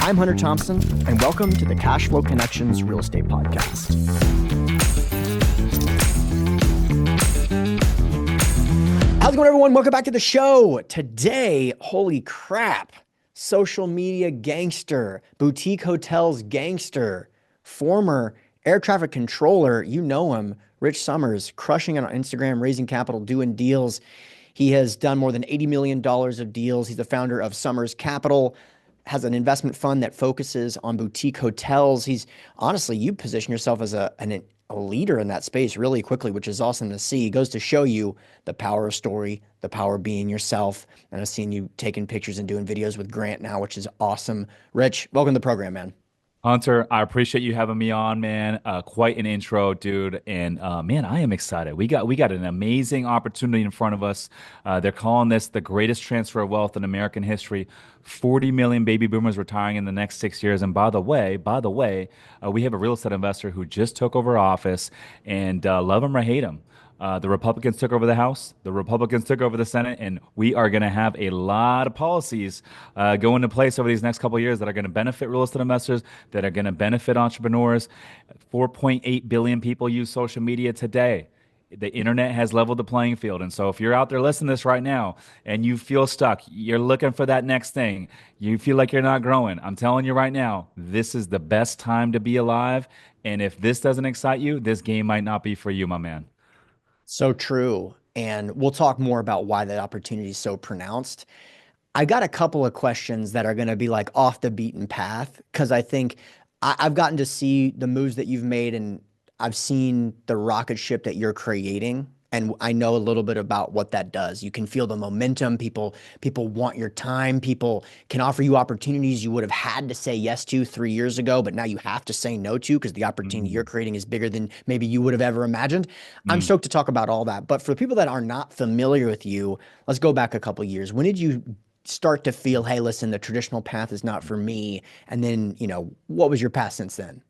I'm Hunter Thompson, and welcome to the Cash Flow Connections Real Estate Podcast. How's it going, everyone? Welcome back to the show. Today, holy crap, social media gangster, boutique hotels gangster, former air traffic controller, you know him, Rich Summers, crushing it on Instagram, raising capital, doing deals. He has done more than $80 million of deals. He's the founder of Summers Capital, has an investment fund that focuses on boutique hotels. He's honestly, you position yourself as a leader in that space really quickly, which is awesome to see. It goes to show you the power of story, the power of being yourself. And I've seen you taking pictures and doing videos with Grant now, which is awesome. Rich, welcome to the program, man. Hunter, I appreciate you having me on, man. Quite an intro, dude. And man, I am excited. We got an amazing opportunity in front of us. They're calling this the greatest transfer of wealth in American history. 40 million baby boomers retiring in the next 6 years. And by the way, we have a real estate investor who just took over office, and love him or hate him. The Republicans took over the House, the Republicans took over the Senate, and we are going to have a lot of policies go into place over these next couple of years that are going to benefit real estate investors, that are going to benefit entrepreneurs. 4.8 billion people use social media today. The internet has leveled the playing field. And so if you're out there listening to this right now and you feel stuck, you're looking for that next thing, you feel like you're not growing, I'm telling you right now, this is the best time to be alive. And if this doesn't excite you, this game might not be for you, my man. So true. And we'll talk more about why that opportunity is so pronounced. I got a couple of questions that are going to be like off the beaten path because I think I've gotten to see the moves that you've made and I've seen the rocket ship that you're creating. And I know a little bit about what that does. You can feel the momentum. People want your time. People can offer you opportunities you would have had to say yes to 3 years ago, but now you have to say no to because the opportunity you're Mm, creating is bigger than maybe you would have ever imagined. I'm mm. stoked to talk about all that. But for the people that are not familiar with you, let's go back a couple of years. When did you start to feel, hey, listen, the traditional path is not for me? And then, what was your path since then?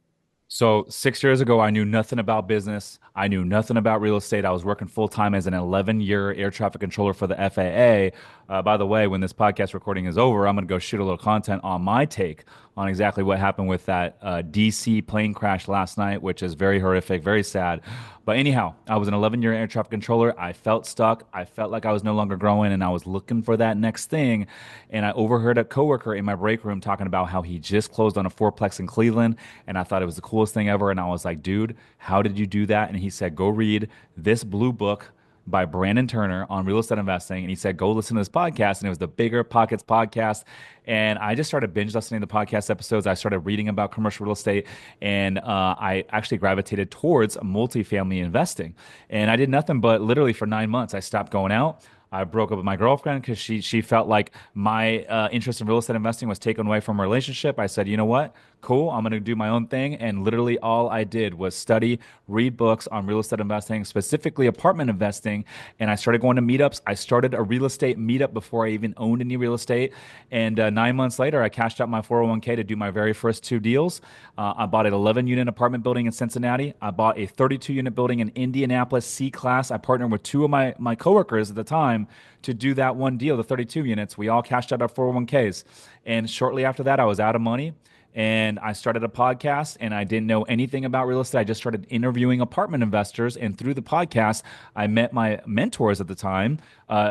So 6 years ago, I knew nothing about business. I knew nothing about real estate. I was working full time as an 11-year air traffic controller for the FAA. By the way, when this podcast recording is over, I'm going to go shoot a little content on my take on exactly what happened with that DC plane crash last night, which is very horrific, very sad. But anyhow, I was an 11-year air traffic controller. I felt stuck. I felt like I was no longer growing, and I was looking for that next thing. And I overheard a coworker in my break room talking about how he just closed on a fourplex in Cleveland, and I thought it was the coolest thing ever. And I was like, dude, how did you do that? And he said, go read this blue book by Brandon Turner on real estate investing. And he said, go listen to this podcast. And it was the Bigger Pockets podcast. And I just started binge listening to the podcast episodes. I started reading about commercial real estate, and I actually gravitated towards multifamily investing. And I did nothing but literally for 9 months. I stopped going out. I broke up with my girlfriend because she felt like my interest in real estate investing was taken away from our relationship. I said, you know what? Cool. I'm going to do my own thing. And literally all I did was study, read books on real estate investing, specifically apartment investing. And I started going to meetups. I started a real estate meetup before I even owned any real estate. And 9 months later, I cashed out my 401k to do my very first two deals. I bought an 11-unit apartment building in Cincinnati. I bought a 32-unit building in Indianapolis, C class. I partnered with two of my coworkers at the time to do that one deal, the 32 units. We all cashed out our 401ks. And shortly after that, I was out of money. And I started a podcast, and I didn't know anything about real estate. I just started interviewing apartment investors. And through the podcast, I met my mentors at the time,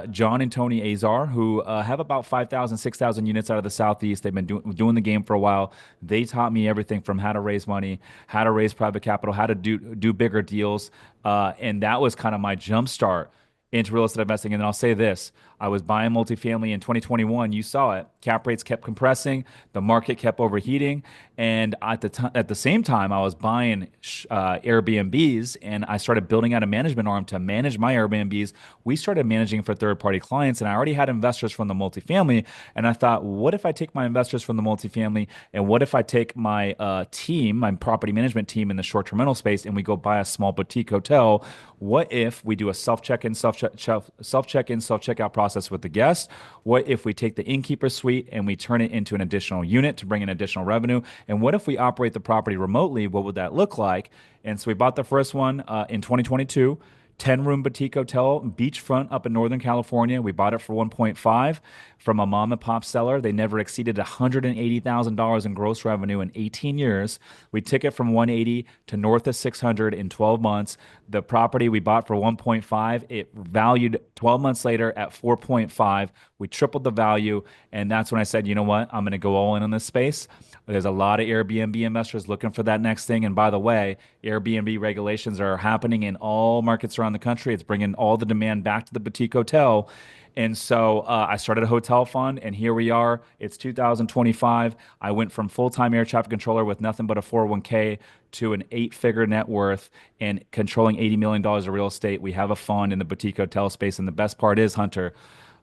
John and Tony Azar, who have about 5,000, 6,000 units out of the Southeast. They've been doing the game for a while. They taught me everything from how to raise money, how to raise private capital, how to do bigger deals. And that was kind of my jump start into real estate investing. And then I'll say this, I was buying multifamily in 2021. You saw it. Cap rates kept compressing. The market kept overheating. And at the same time, I was buying Airbnbs, and I started building out a management arm to manage my Airbnbs. We started managing for third-party clients, and I already had investors from the multifamily. And I thought, what if I take my investors from the multifamily, and what if I take my team, my property management team in the short-term rental space, and we go buy a small boutique hotel? What if we do a self-check-in, self-check-in, self-checkout process with the guest? What if we take the innkeeper suite and we turn it into an additional unit to bring in additional revenue? And what if we operate the property remotely? What would that look like? And so we bought the first one in 2022. 10-room boutique hotel, beachfront up in Northern California. We bought it for 1.5 from a mom and pop seller. They never exceeded $180,000 in gross revenue in 18 years. We took it from 180 to north of 600 in 12 months. The property we bought for 1.5, it valued 12 months later at 4.5. We tripled the value, and that's when I said, you know what? I'm going to go all in on this space. There's a lot of Airbnb investors looking for that next thing. And by the way, Airbnb regulations are happening in all markets around the country. It's bringing all the demand back to the boutique hotel. And so I started a hotel fund, and here we are. It's 2025. I went from full-time air traffic controller with nothing but a 401k to an eight-figure net worth and controlling $80 million of real estate. We have a fund in the boutique hotel space. And the best part is, Hunter,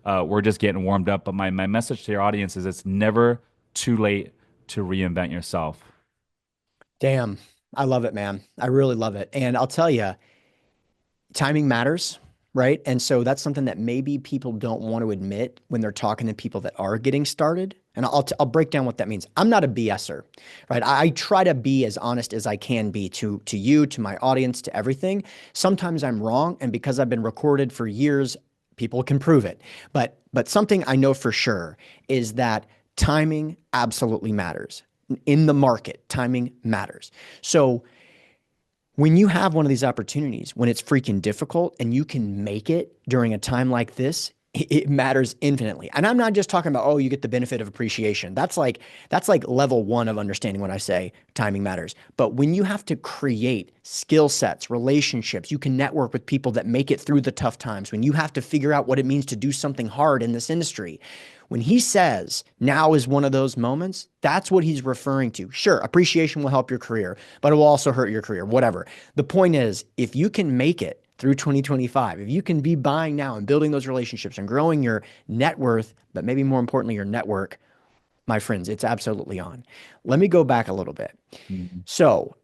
we're just getting warmed up. But my message to your audience is it's never too late to reinvent yourself. Damn. I love it, man. I really love it. And I'll tell you, timing matters, right? And so that's something that maybe people don't want to admit when they're talking to people that are getting started. And I'll break down what that means. I'm not a BSer, right? I try to be as honest as I can be to you, to my audience, to everything. Sometimes I'm wrong, and because I've been recorded for years, people can prove it. But something I know for sure is that timing absolutely matters. In the market, timing matters. So when you have one of these opportunities, when it's freaking difficult and you can make it during a time like this, it matters infinitely. And I'm not just talking about, oh, you get the benefit of appreciation. That's like level one of understanding when I say timing matters. But when you have to create skill sets, relationships, you can network with people that make it through the tough times. When you have to figure out what it means to do something hard in this industry, when he says now is one of those moments, that's what he's referring to. Sure, appreciation will help your career, but it will also hurt your career, whatever. The point is, if you can make it through 2025, if you can be buying now and building those relationships and growing your net worth, but maybe more importantly, your network, my friends, it's absolutely on. Let me go back a little bit. Mhm. So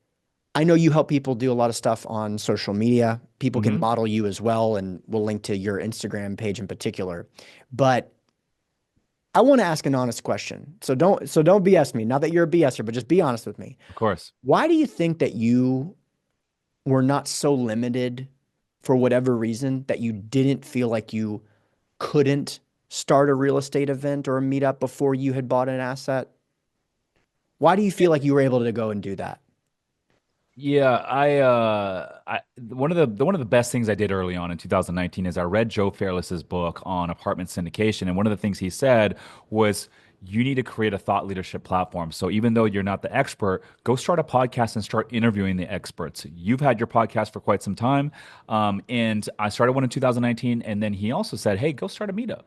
I know you help people do a lot of stuff on social media. People can Mhm. model you as well, and we'll link to your Instagram page in particular. But I want to ask an honest question. So don't BS me. Not that you're a BSer, but just be honest with me. Of course. Why do you think that you were not so limited for whatever reason that you didn't feel like you couldn't start a real estate event or a meetup before you had bought an asset? Why do you feel like you were able to go and do that? Yeah, I one of the best things I did early on in 2019 is I read Joe Fairless's book on apartment syndication, and one of the things he said was you need to create a thought leadership platform. So even though you're not the expert, go start a podcast and start interviewing the experts. You've had your podcast for quite some time, and I started one in 2019, and then he also said, "Hey, go start a meetup."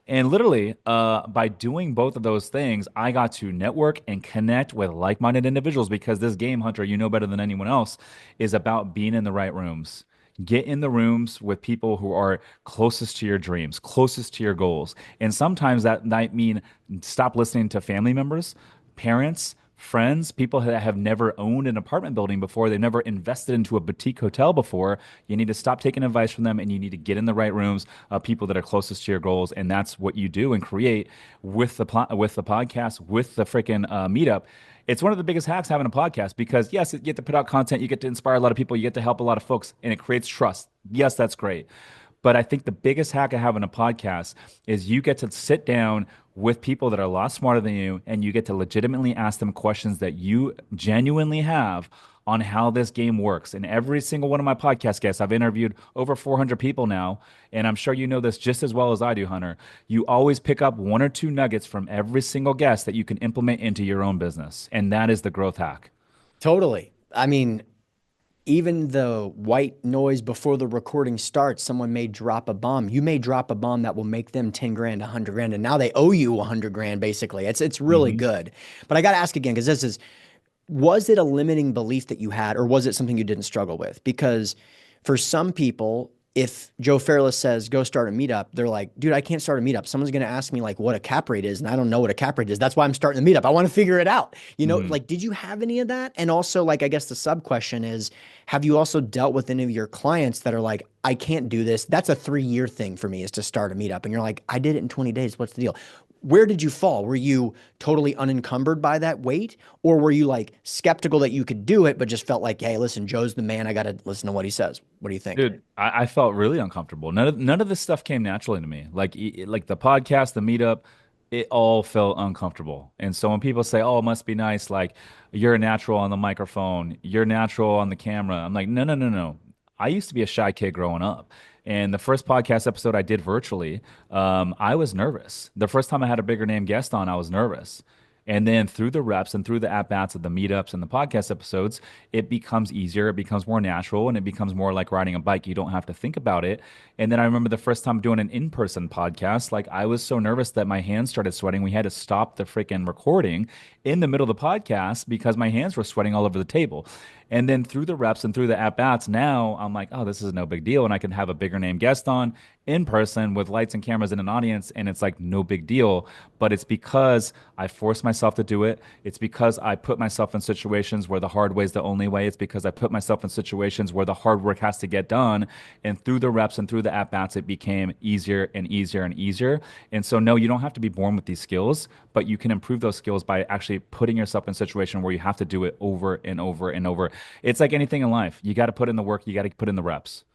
And literally, by doing both of those things, I got to network and connect with like-minded individuals because this game, Hunter, you know better than anyone else, is about being in the right rooms. Get in the rooms with people who are closest to your dreams, closest to your goals. And sometimes that might mean stop listening to family members, parents, friends, people that have never owned an apartment building before, they've never invested into a boutique hotel before. You need to stop taking advice from them and you need to get in the right rooms, people that are closest to your goals. And that's what you do and create with with the podcast, with the freaking meetup. It's one of the biggest hacks having a podcast because yes, you get to put out content, you get to inspire a lot of people, you get to help a lot of folks, and it creates trust. Yes, that's great. But I think the biggest hack of having a podcast is you get to sit down with people that are a lot smarter than you, and you get to legitimately ask them questions that you genuinely have on how this game works. And every single one of my podcast guests, I've interviewed over 400 people now, and I'm sure you know this just as well as I do, Hunter. You always pick up one or two nuggets from every single guest that you can implement into your own business. And that is the growth hack. Totally. I mean, even the white noise before the recording starts, someone may drop a bomb. You may drop a bomb that will make them 10 grand, 100 grand, and now they owe you 100 grand basically. It's really Hmm. good. But I got to ask again, because this is, was it a limiting belief that you had, or was it something you didn't struggle with? Because for some people, if Joe Fairless says go start a meetup, they're like, dude, I can't start a meetup. Someone's going to ask me like what a cap rate is, and I don't know what a cap rate is. That's why I'm starting the meetup. I want to figure it out. Hmm. Like, did you have any of that? And also, like, I guess the sub question is, have you also dealt with any of your clients that are like, I can't do this? That's a 3-year thing for me is to start a meetup. And you're like, I did it in 20 days. What's the deal? where did you fall? Were you totally unencumbered by that weight? Or were you like skeptical that you could do it, but just felt like, hey, listen, Joe's the man. I got to listen to what he says. What do you think? Dude, I felt really uncomfortable. None of this stuff came naturally to me. Like the podcast, the meetup, it all felt uncomfortable. And so when people say, "Oh, it must be nice," like you're a natural on the microphone, you're natural on the camera. I'm like, no, no, no, no. I used to be a shy kid growing up. And the first podcast episode I did virtually, I was nervous. The first time I had a bigger name guest on, I was nervous. And then through the reps and through the at bats of the meetups and the podcast episodes, it becomes easier, it becomes more natural, and it becomes more like riding a bike. You don't have to think about it. And then I remember the first time doing an in person podcast, like I was so nervous that my hands started sweating. We had to stop the freaking recording in the middle of the podcast because my hands were sweating all over the table. And then through the reps and through the at bats, now I'm like, oh, this is no big deal. And I can have a bigger name guest on in person with lights and cameras and an audience. And it's like no big deal. But it's because I forced myself to do it. It's because I put myself in situations where the hard way is the only way. It's because I put myself in situations where the hard work has to get done. And through the reps and through the at bats, it became easier and easier and easier. And so, no, you don't have to be born with these skills, but you can improve those skills by actually putting yourself in a situation where you have to do it over and over and over. It's like anything in life. You got to put in the work, you got to put in the reps.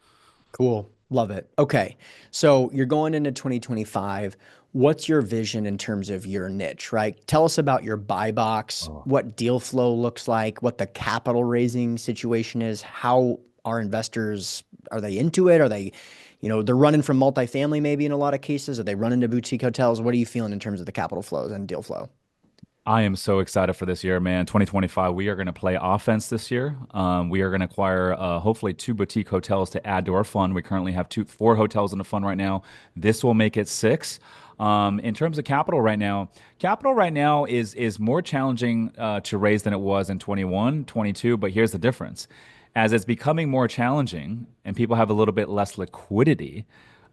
Cool. Love it. Okay. So you're going into 2025. What's your vision in terms of your niche, right? Tell us about your buy box, Oh. what deal flow looks like, what the capital raising situation is, how are investors, are they into it? Are they, they're running from multifamily maybe in a lot of cases? Are they running to boutique hotels? What are you feeling in terms of the capital flows and deal flow? I am so excited for this year, man. 2025, we are going to play offense this year. We are going to acquire hopefully two boutique hotels to add to our fund. We currently have four hotels in the fund right now. This will make it six. In terms of capital right now is more challenging to raise than it was in 21, 22. But here's the difference. As it's becoming more challenging and people have a little bit less liquidity,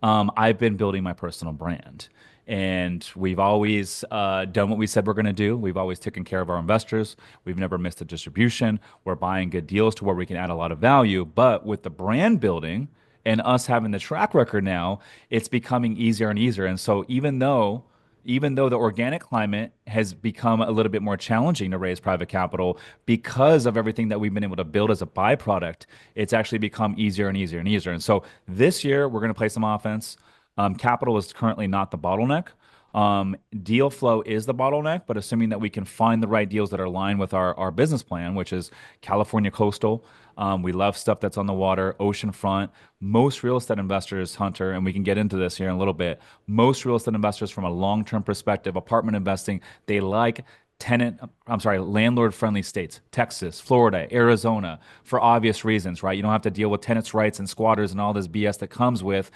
I've been building my personal brand. And we've always done what we said we're going to do. We've always taken care of our investors. We've never missed a distribution. We're buying good deals to where we can add a lot of value. But with the brand building and us having the track record now, it's becoming easier and easier. And so even though the organic climate has become a little bit more challenging to raise private capital because of everything that we've been able to build as a byproduct, it's actually become easier and easier and easier. And so this year, we're going to play some offense. Capital is currently not the bottleneck. Deal flow is the bottleneck, but assuming that we can find the right deals that are aligned with our business plan, which is California coastal. We love stuff that's on the water, oceanfront. Most real estate investors, Hunter, and we can get into this here in a little bit. Most real estate investors, from a long-term perspective, apartment investing, they like landlord friendly states, Texas, Florida, Arizona, for obvious reasons, right? You don't have to deal with tenants' rights and squatters and all this BS that comes with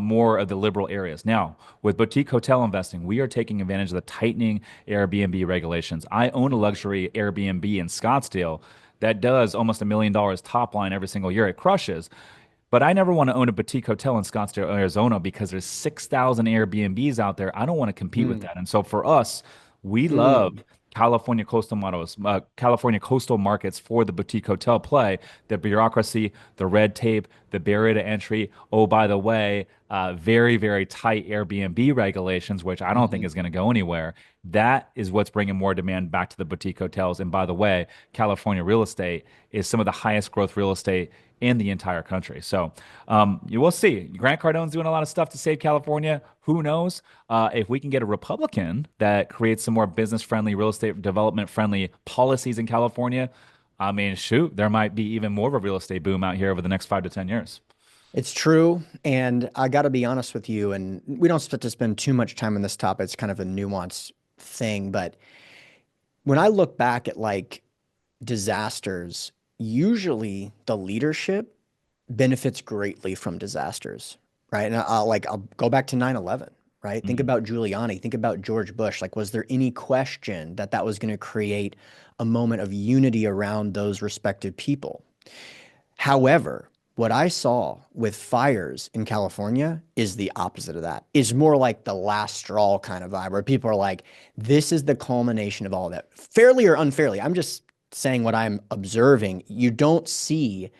more of the liberal areas. Now, with boutique hotel investing, we are taking advantage of the tightening Airbnb regulations. I own a luxury Airbnb in Scottsdale that does almost $1 million top line every single year. It crushes. But I never want to own a boutique hotel in Scottsdale, Arizona, because there's 6,000 Airbnbs out there. I don't want to compete with Mm, that. And so for us, we love mm, California coastal markets for the boutique hotel play. The bureaucracy, the red tape, the barrier to entry. Oh, by the way, very, very tight Airbnb regulations, which I don't think mhm. is going to go anywhere. That is what's bringing more demand back to the boutique hotels. And by the way, California real estate is some of the highest growth real estate in the entire country. So you will see. Grant Cardone's doing a lot of stuff to save California. Who knows if we can get a Republican that creates some more business friendly, real estate development friendly policies in California? I mean, shoot, there might be even more of a real estate boom out here over the next 5 to 10 years. It's true. And I got to be honest with you, and we don't have to spend too much time on this topic. It's kind of a nuanced thing. But when I look back at like disasters, usually the leadership benefits greatly from disasters, right? And I'll go back to 9/11, right? Think Mhm. about Giuliani, think about George Bush. Like, was there any question that that was going to create a moment of unity around those respected people? However, what I saw with fires in California is the opposite of that. It's more like the last straw kind of vibe where people are like, this is the culmination of all of that. Fairly or unfairly, I'm just saying what I'm observing. You don't see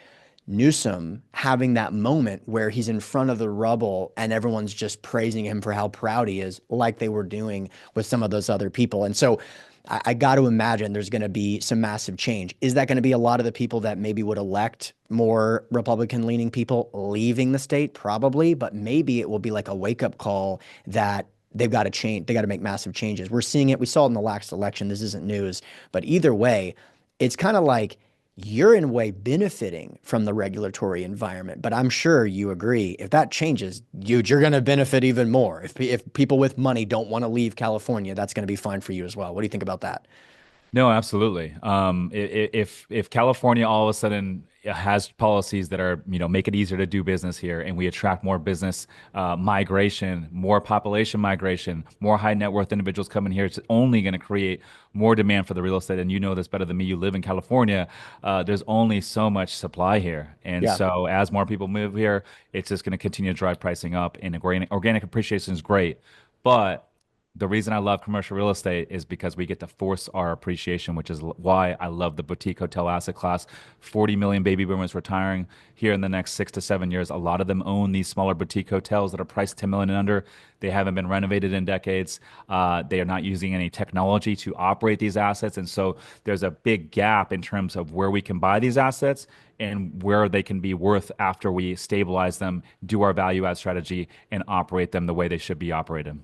Newsom having that moment where he's in front of the rubble and everyone's just praising him for how proud he is, like they were doing with some of those other people. And so I got to imagine there's going to be some massive change. Is that going to be a lot of the people that maybe would elect more Republican leaning people leaving the state? Probably, but maybe it will be like a wake up call that they've got to change. They got to make massive changes. We're seeing it. We saw it in the last election. This isn't news, but either way, it's kind of like you're in a way benefiting from the regulatory environment. But I'm sure you agree if that changes, you're going to benefit even more. If people with money don't want to leave California, that's going to be fine for you as well. What do you think about that? No, absolutely. If California all of a sudden has policies that are, make it easier to do business here, and we attract more business migration, more population migration, more high net worth individuals coming here, it's only going to create more demand for the real estate. And you know this better than me. You live in California. There's only so much supply here, and Yeah. so as more people move here, it's just going to continue to drive pricing up. And organic appreciation is great, but the reason I love commercial real estate is because we get to force our appreciation, which is why I love the boutique hotel asset class. 40 million baby boomers retiring here in the next 6 to 7 years. A lot of them own these smaller boutique hotels that are priced 10 million and under. They haven't been renovated in decades. They are not using any technology to operate these assets. And so there's a big gap in terms of where we can buy these assets and where they can be worth after we stabilize them, do our value add strategy, and operate them the way they should be operated.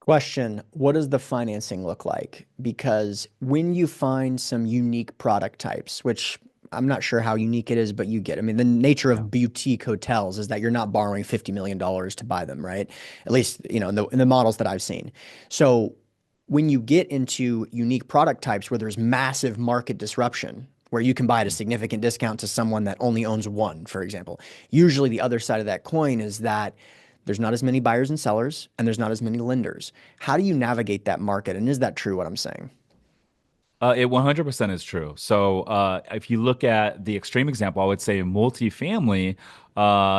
Question, what does the financing look like? Because when you find some unique product types, which I'm not sure how unique it is, but you get. I mean, the nature Yeah. of boutique hotels is that you're not borrowing $50 million to buy them, right? At least, in the models that I've seen. So when you get into unique product types where there's massive market disruption, where you can buy at a significant discount to someone that only owns one, for example, usually the other side of that coin is that there's not as many buyers and sellers, and there's not as many lenders. How do you navigate that market? And is that true, what I'm saying? It 100% is true. So, if you look at the extreme example, I would say multifamily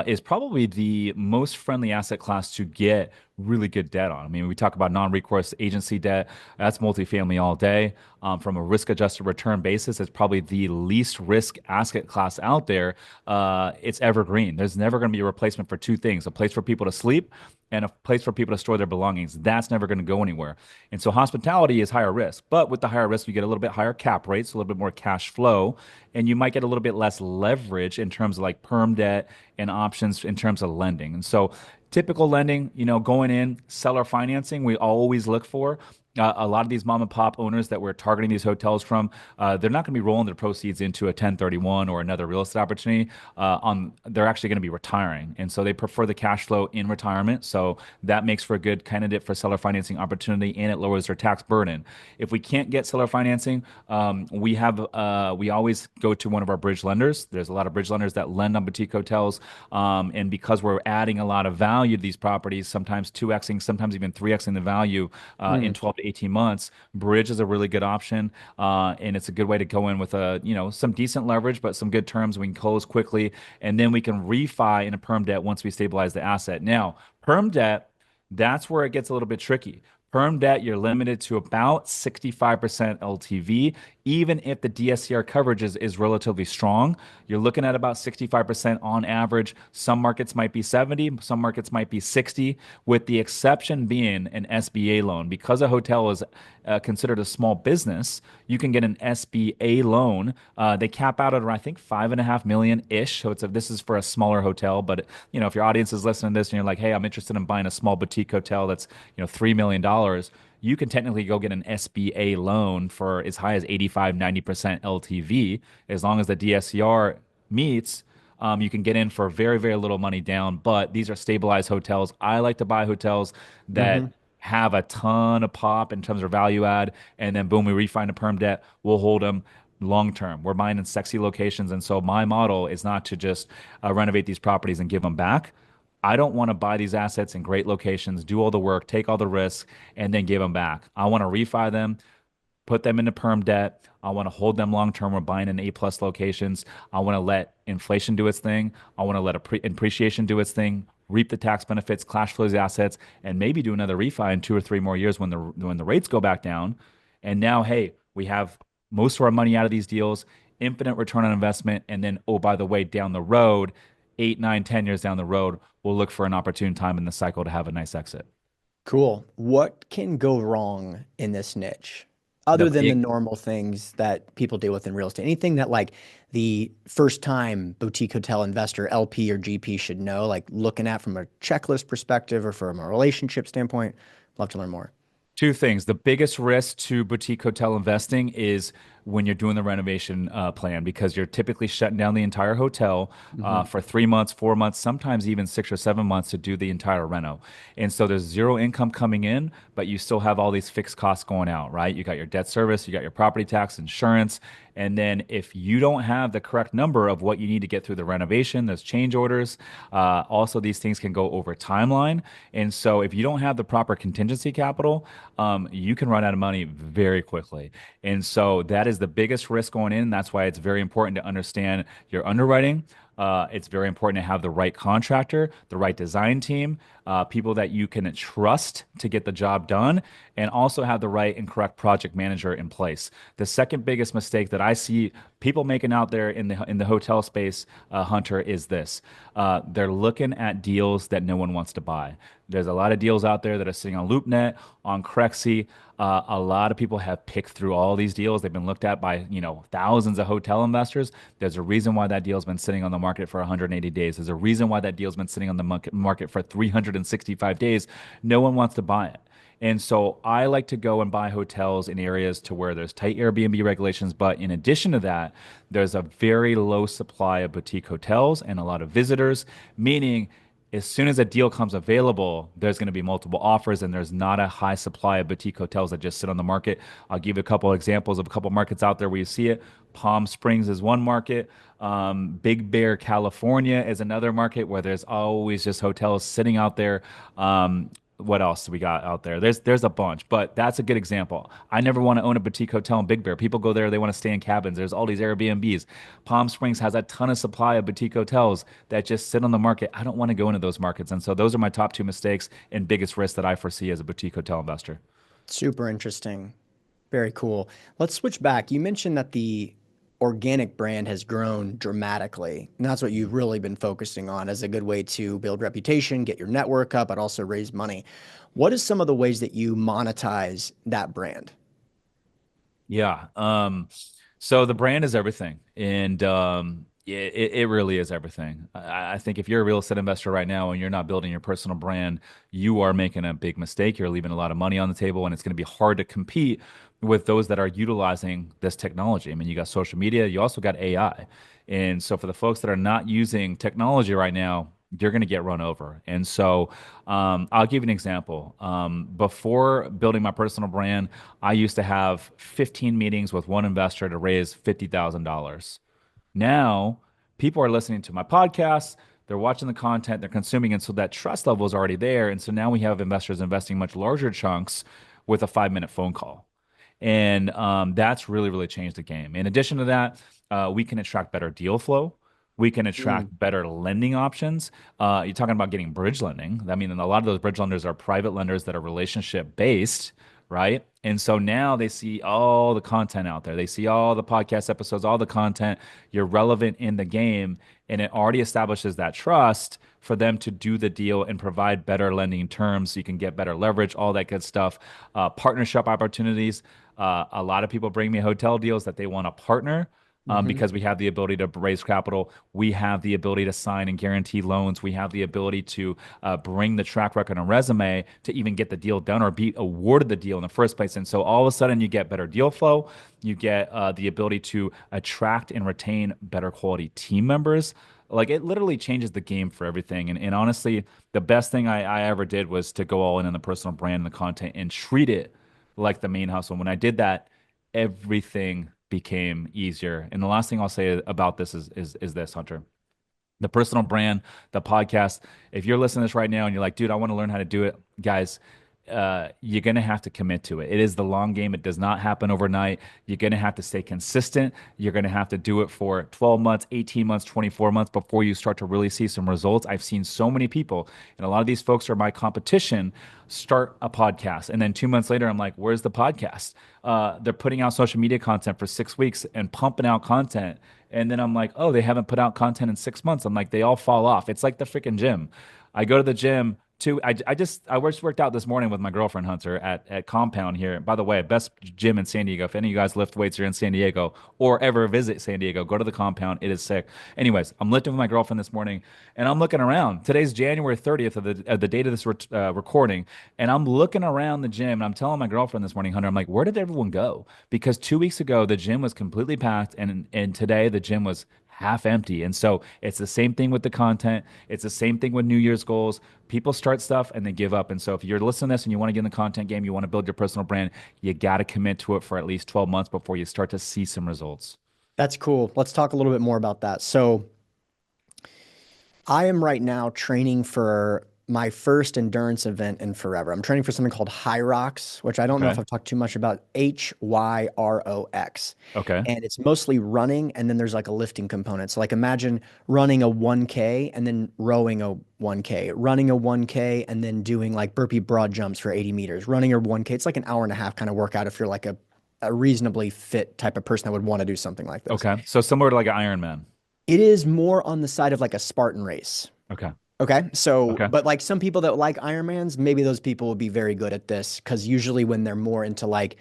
is probably the most friendly asset class to get really good debt on. I mean, we talk about non-recourse agency debt. That's multifamily all day. From a risk-adjusted return basis, it's probably the least risk asset class out there. It's evergreen. There's never going to be a replacement for two things: a place for people to sleep and a place for people to store their belongings. That's never going to go anywhere. And so hospitality is higher risk, but with the higher risk, you get a little bit higher cap rates, a little bit more cash flow, and you might get a little bit less leverage in terms of like perm debt and options in terms of lending. And so typical lending, going in, seller financing, we always look for. A lot of these mom and pop owners that we're targeting these hotels from, they're not going to be rolling their proceeds into a 1031 or another real estate opportunity. They're actually going to be retiring, and so they prefer the cash flow in retirement. So that makes for a good candidate for seller financing opportunity, and it lowers their tax burden. If we can't get seller financing, we always go to one of our bridge lenders. There's a lot of bridge lenders that lend on boutique hotels, and because we're adding a lot of value to these properties, sometimes 2xing, sometimes even 3xing the value in Mm, 12 to 18 months. Bridge is a really good option, and it's a good way to go in with some decent leverage, but some good terms. We can close quickly, and then we can refi in a perm debt once we stabilize the asset. Now, perm debt, that's where it gets a little bit tricky. Perm debt, you're limited to about 65% LTV. Even if the DSCR coverage is relatively strong, you're looking at about 65% on average. Some markets might be 70, some markets might be 60, with the exception being an SBA loan. Because a hotel is considered a small business, you can get an SBA loan. They cap out at I think 5.5 million ish. So this is for a smaller hotel. But if your audience is listening to this and you're like, hey, I'm interested in buying a small boutique hotel that's $3 million, you can technically go get an SBA loan for as high as 85, 90% LTV. As long as the DSCR meets, you can get in for very, very little money down. But these are stabilized hotels. I like to buy hotels hmm that have a ton of pop in terms of value add. And then boom, we refine a perm debt. We'll hold them long term. We're buying in sexy locations. And so my model is not to just renovate these properties and give them back. I don't want to buy these assets in great locations, do all the work, take all the risks, and then give them back. I want to refi them, put them into perm debt. I want to hold them long term. We're buying in A plus locations. I want to let inflation do its thing. I want to let appreciation do its thing. Reap the tax benefits, cash flows the assets, and maybe do another refi in 2 or 3 more years when the rates go back down. And now, hey, we have most of our money out of these deals. infinite return on investment. And then, oh, by the way, down the road, 8, 9, 10 years down the road, we'll look for an opportune time in the cycle to have a nice exit. Cool. What can go wrong in this niche The other than the big normal things that people deal with in real estate? Anything that like the first time boutique hotel investor, LP or GP should know, like looking at from a checklist perspective or from a relationship standpoint? Love to learn more. Two things. The biggest risk to boutique hotel investing is when you're doing the renovation plan because you're typically shutting down the entire hotel Hmm. for 3 months, 4 months, sometimes even 6 or 7 months to do the entire reno. And so there's zero income coming in, but you still have all these fixed costs going out, right? You got your debt service, you got your property tax, insurance. And then if you don't have the correct number of what you need to get through the renovation, there's change orders. Also, these things can go over timeline. And so if you don't have the proper contingency capital, you can run out of money very quickly. And so that is the biggest risk going in. That's why it's very important to understand your underwriting. It's very important to have the right contractor, the right design team, people that you can trust to get the job done, and also have the right and correct project manager in place. The second biggest mistake that I see people making out there in the hotel space, Hunter, is this: they're looking at deals that no one wants to buy. There's a lot of deals out there that are sitting on LoopNet, on Crexy. A lot of people have picked through all these deals. They've been looked at by, thousands of hotel investors. There's a reason why that deal's been sitting on the market for 180 days. There's a reason why that deal's been sitting on the market for 365 days. No one wants to buy it. And so I like to go and buy hotels in areas to where there's tight Airbnb regulations. But in addition to that, there's a very low supply of boutique hotels and a lot of visitors, meaning as soon as a deal comes available, there's going to be multiple offers, and there's not a high supply of boutique hotels that just sit on the market. I'll give you a couple examples of a couple markets out there where you see it. Palm Springs is one market. Big Bear, California is another market where there's always just hotels sitting out there. What else do we got out there? There's a bunch, but that's a good example. I never want to own a boutique hotel in Big Bear. People go there, they want to stay in cabins. There's all these Airbnbs. Palm Springs has a ton of supply of boutique hotels that just sit on the market. I don't want to go into those markets. And so those are my top two mistakes and biggest risks that I foresee as a boutique hotel investor. Super interesting. Very cool. Let's switch back. You mentioned that the organic brand has grown dramatically. And that's what you've really been focusing on as a good way to build reputation, get your network up, but also raise money. What is some of the ways that you monetize that brand? Yeah. So the brand is everything. And it really is everything. I think if you're a real estate investor right now and you're not building your personal brand, you are making a big mistake. You're leaving a lot of money on the table, and it's going to be hard to compete with those that are utilizing this technology. I mean, you got social media, you also got AI. And so for the folks that are not using technology right now, you're going to get run over. And so I'll give you an example. Before building my personal brand, I used to have 15 meetings with one investor to raise $50,000. Now, people are listening to my podcasts, they're watching the content, they're consuming, and so that trust level is already there. And so now we have investors investing much larger chunks with a 5 minute phone call. And that's really, really changed the game. In addition to that, we can attract better deal flow. We can Mm, attract better lending options. You're talking about getting bridge lending. I mean, and a lot of those bridge lenders are private lenders that are relationship based, right? And so now they see all the content out there. They see all the podcast episodes, all the content. You're relevant in the game, and it already establishes that trust for them to do the deal and provide better lending terms so you can get better leverage, all that good stuff. Partnership opportunities. A lot of people bring me hotel deals that they want to partner hmm. because we have the ability to raise capital. We have the ability to sign and guarantee loans. We have the ability to bring the track record and resume to even get the deal done or be awarded the deal in the first place. And so all of a sudden, you get better deal flow. You get the ability to attract and retain better quality team members. Like it literally changes the game for everything. And honestly, the best thing I ever did was to go all in on the personal brand and the content and treat it like the main hustle. When I did that, everything became easier. And the last thing I'll say about this is this, Hunter. The personal brand, the podcast. If you're listening to this right now and you're like, dude, I want to learn how to do it, guys, you're going to have to commit to it. It is the long game. It does not happen overnight. You're going to have to stay consistent. You're going to have to do it for 12 months, 18 months, 24 months before you start to really see some results. I've seen so many people, and a lot of these folks are my competition, start a podcast. And then 2 months later, I'm like, where's the podcast? They're putting out social media content for 6 weeks and pumping out content. And then I'm like, oh, they haven't put out content in 6 months. I'm like, they all fall off. It's like the freaking gym. I go to the gym too. I just worked out this morning with my girlfriend Hunter at Compound here. By the way, best gym in San Diego. If any of you guys lift weights, you're in San Diego or ever visit San Diego, go to the Compound. It is sick. Anyways, I'm lifting with my girlfriend this morning, and I'm looking around. Today's January 30th of the date of this recording, and I'm looking around the gym, and I'm telling my girlfriend this morning, Hunter, I'm like, where did everyone go? Because 2 weeks ago the gym was completely packed, and today the gym was half empty. And so it's the same thing with the content. It's the same thing with New Year's goals. People start stuff and they give up. And so if you're listening to this and you want to get in the content game, you want to build your personal brand, you got to commit to it for at least 12 months before you start to see some results. That's cool. Let's talk a little bit more about that. So I am right now training for my first endurance event in forever. I'm training for something called Hyrox, which I don't know if Okay. I've talked too much about. Hyrox. Okay. And it's mostly running, and then there's like a lifting component. So like imagine running a 1K and then rowing a 1K, running a 1K and then doing like burpee broad jumps for 80 meters, running a 1K. It's like an hour and a half kind of workout if you're like a reasonably fit type of person that would want to do something like this. Okay. So similar to like an Ironman. It is more on the side of like a Spartan race. Okay. Okay. So, Okay. but like some people that like Ironmans, maybe those people will be very good at this because usually when they're more into like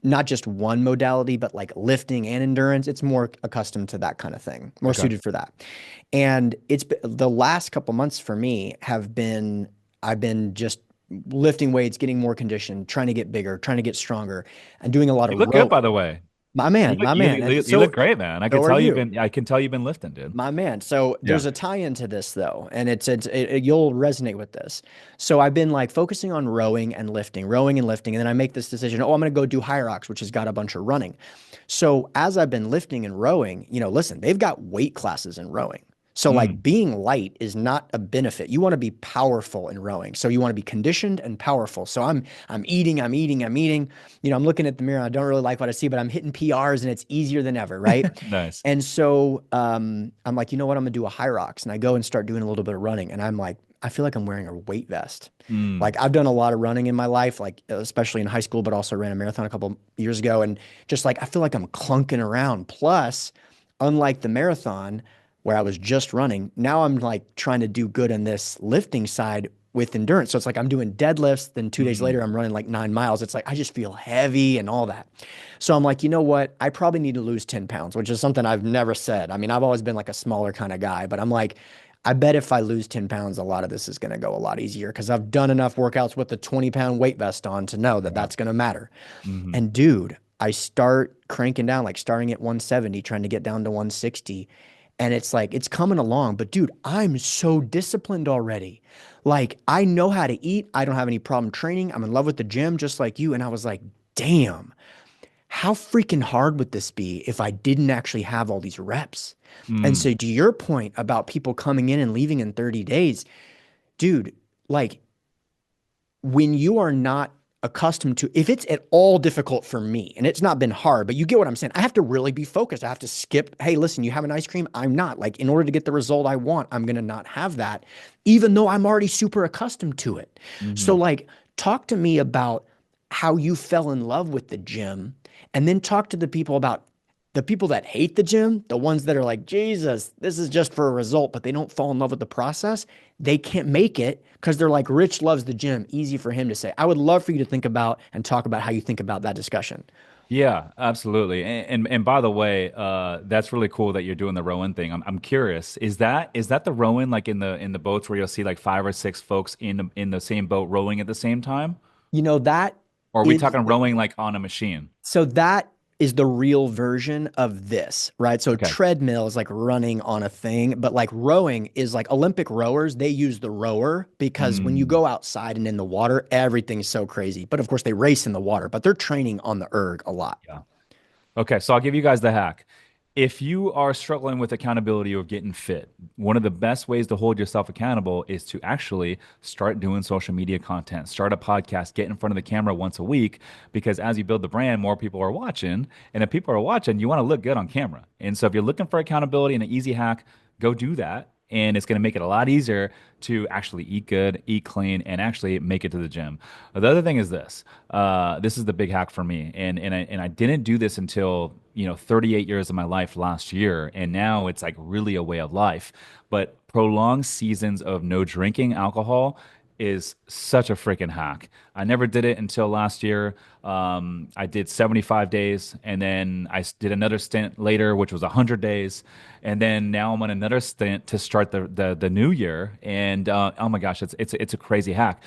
not just one modality, but like lifting and endurance, it's more accustomed to that kind of thing, more Okay. suited for that. And the last couple months for me have been, I've been just lifting weights, getting more conditioned, trying to get bigger, trying to get stronger, and doing a lot You of look good, rowing. by the way. My You man, look my you, man. you, And you look so, great, man. so are you. I can tell you've been lifting, dude. My man. So Yeah. there's a tie-in to this though, and you'll resonate with this. So I've been like focusing on rowing and lifting, and then I make this decision. Oh, I'm going to go do Hyrox, which has got a bunch of running. So as I've been lifting and rowing, listen, they've got weight classes in rowing. So like Mm. being light is not a benefit. You want to be powerful in rowing. So you want to be conditioned and powerful. So I'm eating, I'm eating, I'm eating. I'm looking at the mirror. I don't really like what I see, but I'm hitting PRs and it's easier than ever, right? Nice. And so I'm like, you know what? I'm gonna do a high rocks, and I go and start doing a little bit of running, and I'm like, I feel like I'm wearing a weight vest. Mm. Like I've done a lot of running in my life, like especially in high school, but also ran a marathon a couple years ago, and just like I feel like I'm clunking around. Plus, unlike the marathon where I was just running, now I'm like trying to do good in this lifting side with endurance. So it's like I'm doing deadlifts, then 2 days Mm. later I'm running like 9 miles. It's like I just feel heavy and all that. So I'm like, you know what? I probably need to lose 10 pounds, which is something I've never said. I mean, I've always been like a smaller kind of guy, but I'm like, I bet if I lose 10 pounds, a lot of this is going to go a lot easier because I've done enough workouts with the 20-pound weight vest on to know that Yeah. that's going to matter. Hmm. And dude, I start cranking down, like starting at 170, trying to get down to 160. And it's like, it's coming along. But dude, I'm so disciplined already. Like, I know how to eat. I don't have any problem training. I'm in love with the gym, just like you. And I was like, damn, how freaking hard would this be if I didn't actually have all these reps? And Mm. so, to your point about people coming in and leaving in 30 days, dude, like when you are not accustomed to, if it's at all difficult for me, and it's not been hard, but you get what I'm saying. I have to really be focused. I have to skip, hey, listen, you have an ice cream. I'm not. Like, in order to get the result I want, I'm going to not have that, even though I'm already super accustomed to it. So, Hmm. like, talk to me about how you fell in love with the gym, and then talk to the people about the people that hate the gym, the ones that are like, Jesus, this is just for a result, but they don't fall in love with the process. They can't make it because they're like, Rich loves the gym. Easy for him to say. I would love for you to think about and talk about how you think about that discussion. Yeah, absolutely. And by the way, that's really cool that you're doing the rowing thing. I'm curious. Is that the rowing like in the boats where you'll see like 5 or 6 folks in the same boat rowing at the same time? That Or are we is talking rowing like on a machine? so that is the real version of this, right? So Okay. treadmill is like running on a thing, but like rowing is like Olympic rowers, they use the rower because when you Mm, go outside and in the water, everything's so crazy. But of course they race in the water, but they're training on the erg a lot. yeah. Okay, so I'll give you guys the hack. If you are struggling with accountability or getting fit, one of the best ways to hold yourself accountable is to actually start doing social media content, start a podcast, get in front of the camera once a week, because as you build the brand, more people are watching. And if people are watching, you want to look good on camera. And so if you're looking for accountability and an easy hack, go do that. And it's going to make it a lot easier to actually eat good, eat clean, and actually make it to the gym. The other thing is this. This is the big hack for me, and I didn't do this until 38 years of my life last year, and now it's like really a way of life. But prolonged seasons of no drinking alcohol is such a freaking hack. I never did it until last year. I did 75 days, and then did another stint later, which was 100 days, and then now I'm on another stint to start the new year. And oh my gosh, it's a crazy hack.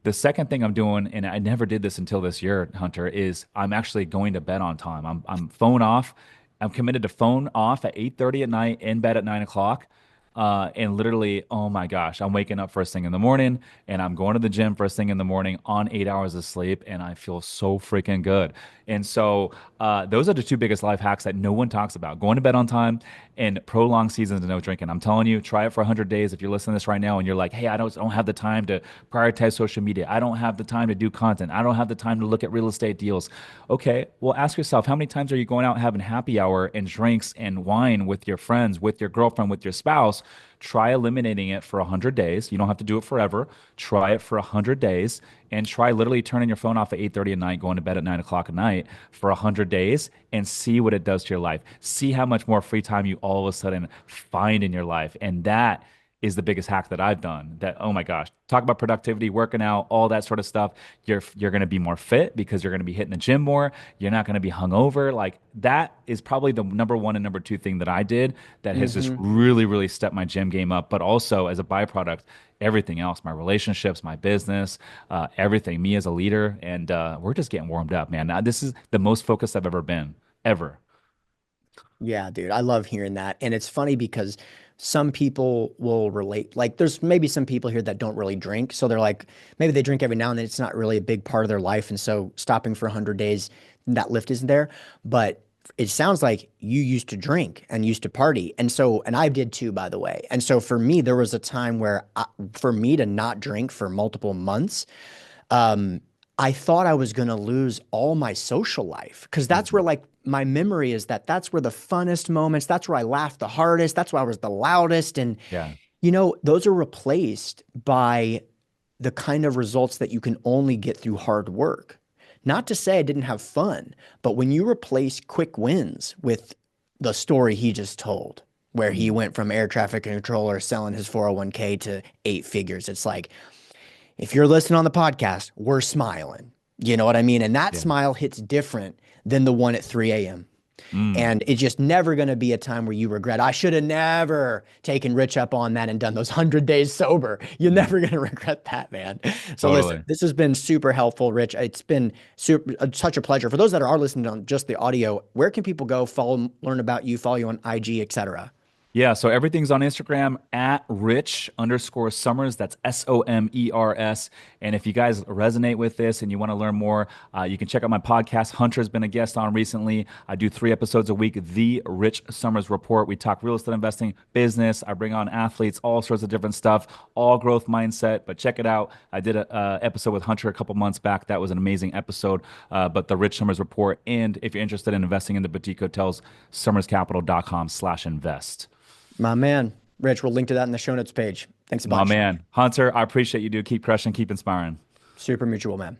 The second thing I'm doing, and I never did this until this year, Hunter, is I'm actually going to bed on time. I'm phone off. I'm committed to phone off at 8:30 at night, in bed at 9 o'clock. And literally, oh my gosh, I'm waking up first thing in the morning and I'm going to the gym first thing in the morning on 8 hours of sleep, and I feel so freaking good. And so, those are the two biggest life hacks that no one talks about: going to bed on time and prolonged seasons of no drinking. I'm telling you, try it for 100 days. If you're listening to this right now and you're like, hey, I don't have the time to prioritize social media, I don't have the time to do content, I don't have the time to look at real estate deals. Okay, well, ask yourself, how many times are you going out having happy hour and drinks and wine with your friends, with your girlfriend, with your spouse? Try eliminating it for 100 days. You don't have to do it forever. Try it for 100 days, and try literally turning your phone off at 8:30 at night, going to bed at 9 o'clock at night for 100 days, and see what it does to your life. See how much more free time you all of a sudden find in your life. And that is the biggest hack that I've done. That, oh my gosh, talk about productivity, working out, all that sort of stuff. You're going to be more fit because you're going to be hitting the gym more. You're not going to be hungover. Like, that is probably the number one and number two thing that I did that has just Hmm. really, really stepped my gym game up. But also as a byproduct, everything else, my relationships, my business, everything, me as a leader, and we're just getting warmed up, man. Now, this is the most focused I've ever been, ever. Yeah, dude, I love hearing that. And it's funny because some people will relate. Like, there's maybe some people here that don't really drink. So they're like, maybe they drink every now and then. It's not really a big part of their life. And so stopping for 100 days, that lift isn't there. But it sounds like you used to drink and used to party. And so, and I did too, by the way. And so for me, there was a time where for me to not drink for multiple months, um, I thought I was going to lose all my social life because that's where Mhm. like my memory is that's where the funnest moments, that's where I laughed the hardest, that's where I was the loudest. And, Yeah. those are replaced by the kind of results that you can only get through hard work. Not to say I didn't have fun, but when you replace quick wins with the story he just told, where he Mm. went from air traffic controller selling his 401k to 8 figures, it's like, if you're listening on the podcast, we're smiling. You know what I mean? And that Yeah. smile hits different than the one at 3 a.m. Mm. And it's just never going to be a time where you regret, I should have never taken Rich up on that and done those 100 days sober. You're Mm. never going to regret that, man. So listen, Totally. this has been super helpful, Rich. It's been such a pleasure. For those that are listening on just the audio, where can people go, follow, learn about you, follow you on IG, etc.? Yeah, so everything's on Instagram at Rich_Summers. That's Somers. And if you guys resonate with this and you want to learn more, you can check out my podcast. Hunter's been a guest on recently. I do 3 episodes a week, The Rich Summers Report. We talk real estate investing, business. I bring on athletes, all sorts of different stuff, all growth mindset. But check it out. I did a episode with Hunter a couple months back. That was an amazing episode. But The Rich Summers Report. And if you're interested in investing in the boutique hotels, summerscapital.com/invest. My man, Rich, we'll link to that in the show notes page. Thanks a My bunch. man. Hunter, I appreciate you, dude. Keep crushing, keep inspiring. Super mutual, man.